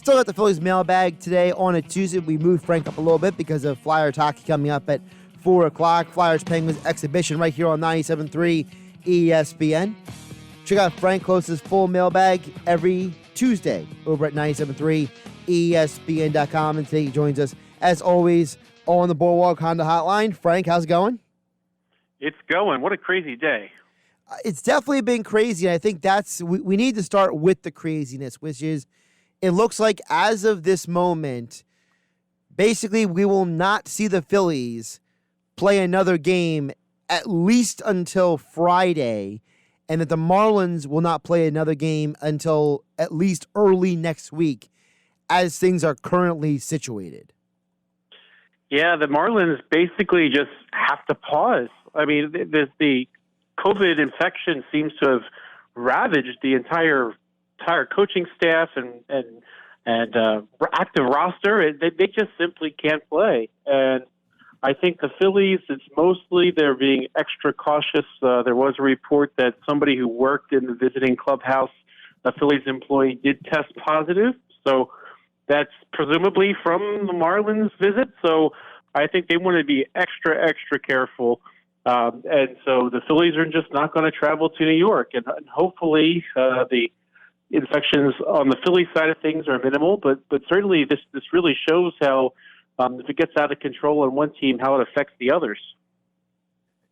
Still got the Phillies mailbag today on a Tuesday. We moved Frank up a little bit because of Flyers hockey coming up at 4 o'clock. Flyers Penguins exhibition right here on 97.3 ESPN. Check out Frank Klose's full mailbag every Tuesday over at 97.3 ESPN.com. And today he joins us, as always, on the Boardwalk Honda Hotline. Frank, how's it going? It's going. What a crazy day. It's definitely been crazy. And I think we need to start with the craziness, which is it looks like as of this moment, basically we will not see the Phillies play another game at least until Friday, and that the Marlins will not play another game until at least early next week as things are currently situated. Yeah, the Marlins basically just have to pause. I mean, the COVID infection seems to have ravaged the entire coaching staff and active roster. They just simply can't play. And I think the Phillies, it's mostly they're being extra cautious. There was a report that somebody who worked in the visiting clubhouse, a Phillies employee, did test positive. So that's presumably from the Marlins visit. So I think they want to be extra careful. And so the Phillies are just not going to travel to New York. And hopefully the infections on the Phillies side of things are minimal. But certainly this really shows how, if it gets out of control on one team, how it affects the others.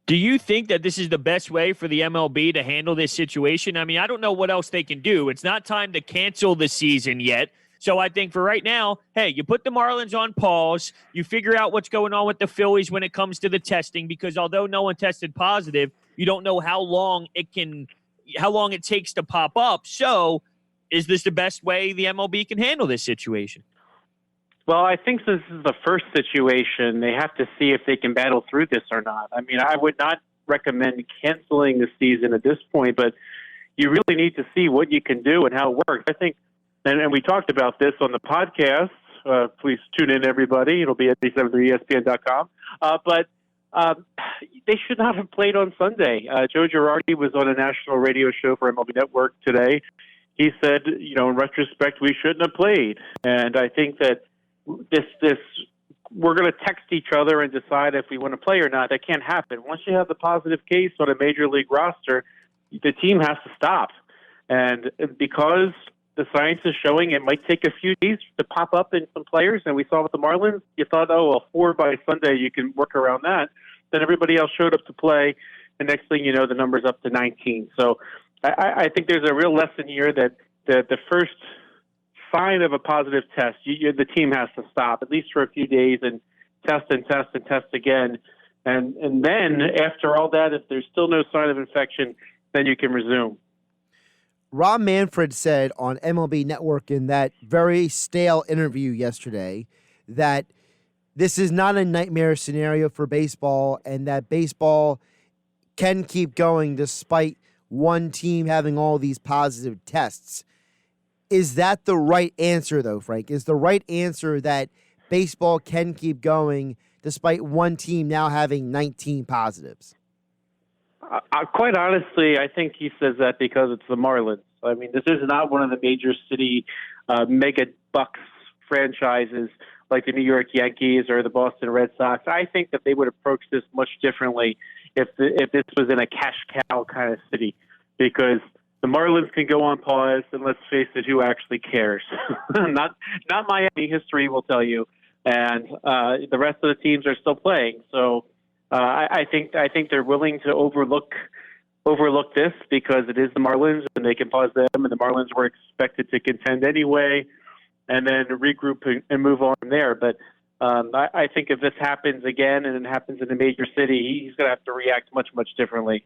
Do you think that this is the best way for the MLB to handle this situation? I mean, I don't know what else they can do. It's not time to cancel the season yet. So I think for right now, hey, you put the Marlins on pause. You figure out what's going on with the Phillies when it comes to the testing, because although no one tested positive, you don't know how long it takes to pop up. So is this the best way the MLB can handle this situation? Well, I think this is the first situation. They have to see if they can battle through this or not. I mean, I would not recommend canceling the season at this point, but you really need to see what you can do and how it works. I think, and we talked about this on the podcast. Please tune in, everybody. It'll be at 97.3ESPN.com. But they should not have played on Sunday. Joe Girardi was on a national radio show for MLB Network today. He said, in retrospect, we shouldn't have played. And I think that this we're going to text each other and decide if we want to play or not. That can't happen. Once you have the positive case on a major league roster, the team has to stop. And because the science is showing it might take a few days to pop up in some players, and we saw with the Marlins, you thought, 4 by Sunday, you can work around that. Then everybody else showed up to play, and next thing you know, the number's up to 19. So I think there's a real lesson here that the first sign of a positive test, the team has to stop, at least for a few days, and test again. And then after all that, if there's still no sign of infection, then you can resume. Rob Manfred said on MLB Network in that very stale interview yesterday that this is not a nightmare scenario for baseball and that baseball can keep going despite one team having all these positive tests. Is that the right answer, though, Frank? Is the right answer that baseball can keep going despite one team now having 19 positives? Quite honestly, I think he says that because it's the Marlins. I mean, this is not one of the major city mega bucks franchises like the New York Yankees or the Boston Red Sox. I think that they would approach this much differently if this was in a cash cow kind of city, because the Marlins can go on pause, and let's face it, who actually cares? Not Miami. History will tell you, and the rest of the teams are still playing. So I think they're willing to overlook this because it is the Marlins, and they can pause them, and the Marlins were expected to contend anyway, and then regroup and move on from there. But I think if this happens again and it happens in a major city, he's going to have to react much differently.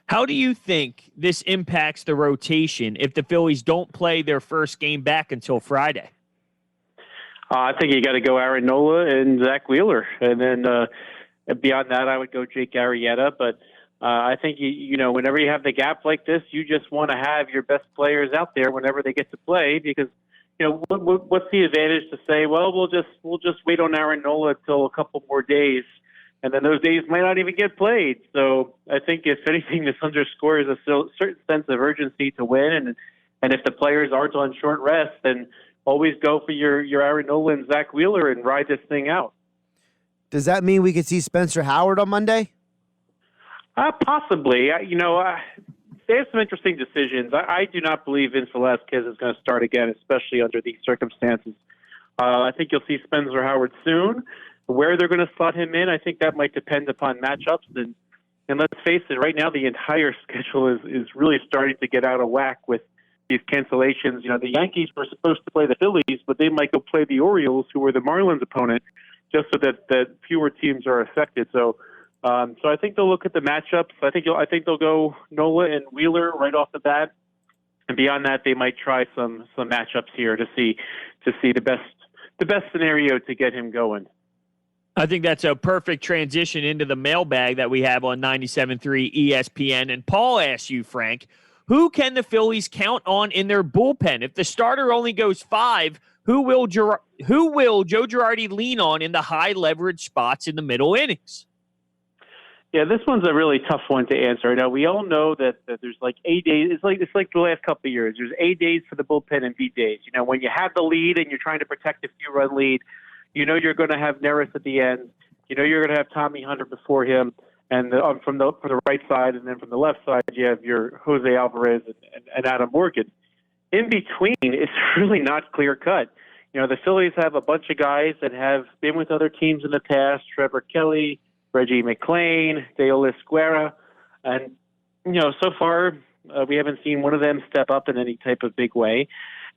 How do you think this impacts the rotation if the Phillies don't play their first game back until Friday? I think you got to go Aaron Nola and Zach Wheeler. And then beyond that, I would go Jake Arrieta. But I think, whenever you have the gap like this, you just want to have your best players out there whenever they get to play because, what's the advantage to say, well, we'll just wait on Aaron Nola until a couple more days. And then those days might not even get played. So I think, if anything, this underscores a certain sense of urgency to win. And if the players aren't on short rest, then always go for your Aaron Nola and Zach Wheeler and ride this thing out. Does that mean we could see Spencer Howard on Monday? Possibly. They have some interesting decisions. I do not believe Vince Velasquez is going to start again, especially under these circumstances. I think you'll see Spencer Howard soon. Where they're going to slot him in, I think that might depend upon matchups. And let's face it, right now the entire schedule is really starting to get out of whack with these cancellations. The Yankees were supposed to play the Phillies, but they might go play the Orioles, who were the Marlins' opponent, just so that fewer teams are affected. So I think they'll look at the matchups. I think they'll go Nola and Wheeler right off the bat, and beyond that, they might try some matchups here to see the best scenario to get him going. I think that's a perfect transition into the mailbag that we have on 97.3 ESPN. And Paul asks you, Frank, who can the Phillies count on in their bullpen? If the starter only goes 5, who will Joe Girardi lean on in the high leverage spots in the middle innings? Yeah, this one's a really tough one to answer. Now, we all know that there's like A days. It's like the last couple of years. There's A days for the bullpen and B days. When you have the lead and you're trying to protect a few-run lead, you're going to have Neris at the end. You're going to have Tommy Hunter before him, and from the right side, and then from the left side, you have your Jose Alvarez and Adam Morgan. In between, it's really not clear cut. The Phillies have a bunch of guys that have been with other teams in the past: Trevor Kelly, Reggie McClain, Deolis Guerra, and so far we haven't seen one of them step up in any type of big way.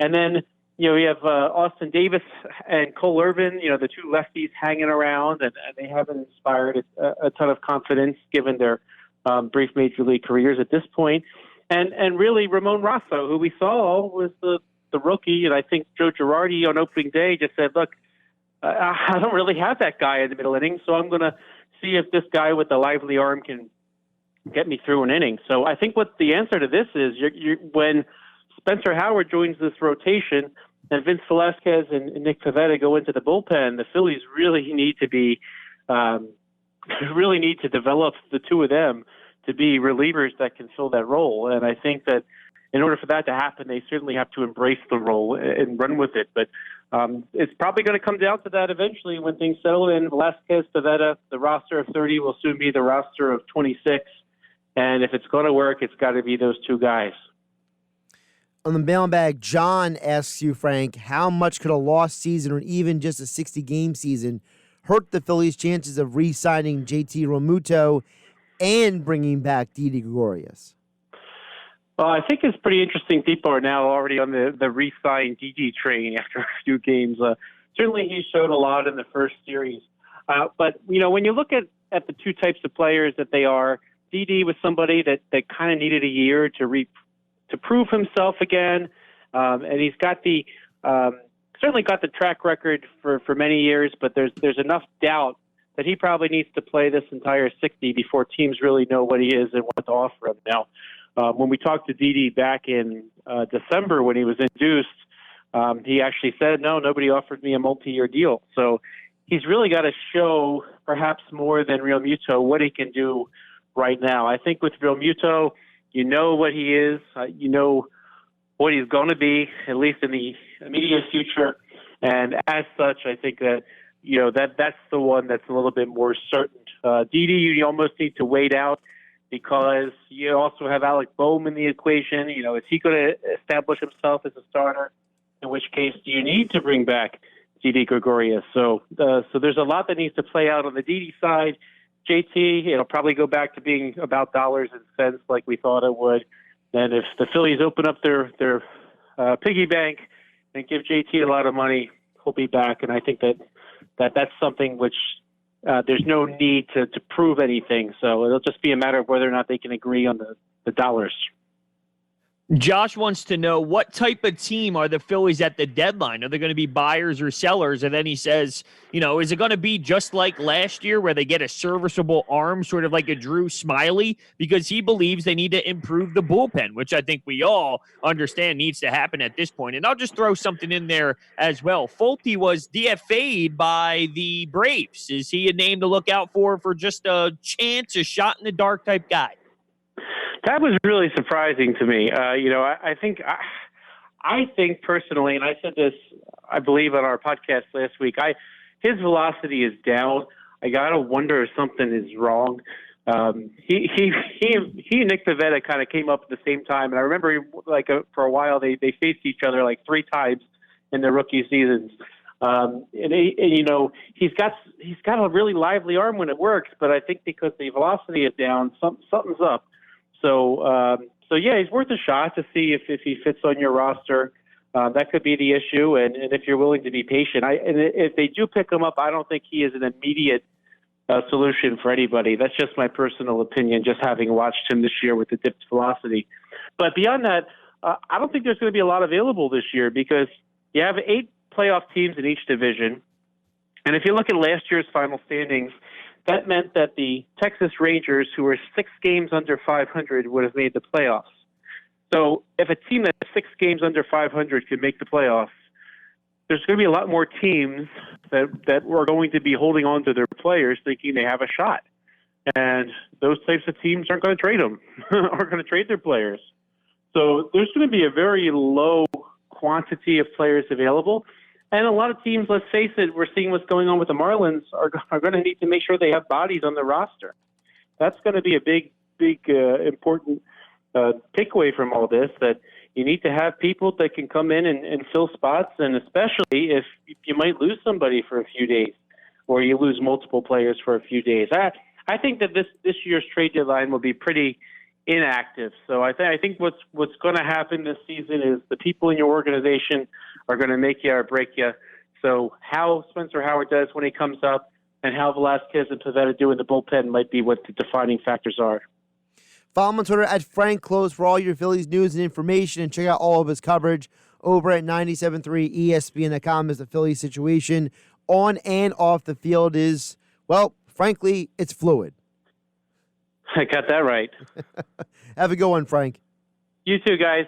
And then we have Austin Davis and Cole Irvin, the two lefties hanging around, and they haven't inspired a ton of confidence given their brief major league careers at this point. And really, Ramon Rosso, who we saw was the rookie, and I think Joe Girardi on opening day just said, look, I don't really have that guy in the middle innings, so I'm going to see if this guy with the lively arm can get me through an inning. So I think what the answer to this is, when Spencer Howard joins this rotation and Vince Velasquez and Nick Pivetta go into the bullpen, the Phillies really need to develop the two of them to be relievers that can fill that role. And I think that in order for that to happen, they certainly have to embrace the role and run with it. But it's probably going to come down to that eventually when things settle in. Velasquez, Pivetta, the roster of 30 will soon be the roster of 26. And if it's going to work, it's got to be those two guys. On the mailbag, John asks you, Frank, how much could a lost season or even just a 60-game season hurt the Phillies' chances of re-signing JT Realmuto and bringing back Didi Gregorius? Well, I think it's pretty interesting. People are now already on the re-sign DD train after a few games. Certainly he showed a lot in the first series. But, when you look at the two types of players that they are, DD was somebody that kind of needed a year to prove himself again. And he's got certainly got the track record for many years, but there's enough doubt that he probably needs to play this entire 60 before teams really know what he is and what to offer him. Now, when we talked to Didi back in December when he was induced, he actually said, no, nobody offered me a multi-year deal. So he's really got to show perhaps more than Realmuto what he can do right now. I think with Realmuto, you know what he is, you know what he's going to be, at least in the immediate future. And as such, I think that, that's the one that's a little bit more certain. Didi, you almost need to wait out because you also have Alec Boehm in the equation. Is he going to establish himself as a starter? In which case, do you need to bring back Didi Gregorius? So there's a lot that needs to play out on the Didi side. JT, it'll probably go back to being about dollars and cents like we thought it would. And if the Phillies open up their piggy bank and give JT a lot of money, he'll be back. And I think that's something which there's no need to prove anything. So it'll just be a matter of whether or not they can agree on the dollars. Josh wants to know what type of team are the Phillies at the deadline? Are they going to be buyers or sellers? And then he says, is it going to be just like last year where they get a serviceable arm, sort of like a Drew Smiley? Because he believes they need to improve the bullpen, which I think we all understand needs to happen at this point. And I'll just throw something in there as well. Folty was DFA'd by the Braves. Is he a name to look out for just a chance, a shot in the dark type guy? That was really surprising to me. I think I think personally, and I said this, I believe, on our podcast last week, his velocity is down. I gotta wonder if something is wrong. He and Nick Pivetta kind of came up at the same time, and I remember for a while they faced each other like 3 times in their rookie seasons. He's got a really lively arm when it works, but I think because the velocity is down, something's up. So yeah, he's worth a shot to see if he fits on your roster. That could be the issue, and if you're willing to be patient. And if they do pick him up, I don't think he is an immediate solution for anybody. That's just my personal opinion, just having watched him this year with the dipped velocity. But beyond that, I don't think there's going to be a lot available this year because you have 8 playoff teams in each division. And if you look at last year's final standings, that meant that the Texas Rangers, who were 6 games under 500, would have made the playoffs. So if a team that's 6 games under 500 could make the playoffs, there's going to be a lot more teams that are going to be holding on to their players thinking they have a shot. And those types of teams aren't going to trade them, aren't going to trade their players. So there's going to be a very low quantity of players available. And a lot of teams, let's face it, we're seeing what's going on with the Marlins, are going to need to make sure they have bodies on the roster. That's going to be a big, important takeaway from all this, that you need to have people that can come in and fill spots, and especially if you might lose somebody for a few days or you lose multiple players for a few days. I think that this year's trade deadline will be pretty inactive. So I think what's going to happen this season is the people in your organization are going to make you or break you. So how Spencer Howard does when he comes up and how Velasquez and Pivetta do in the bullpen might be what the defining factors are. Follow him on Twitter at Frank Klose for all your Phillies news and information, and check out all of his coverage over at 97.3 ESPN.com as the Phillies situation on and off the field is, well, frankly, it's fluid. I got that right. Have a good one, Frank. You too, guys.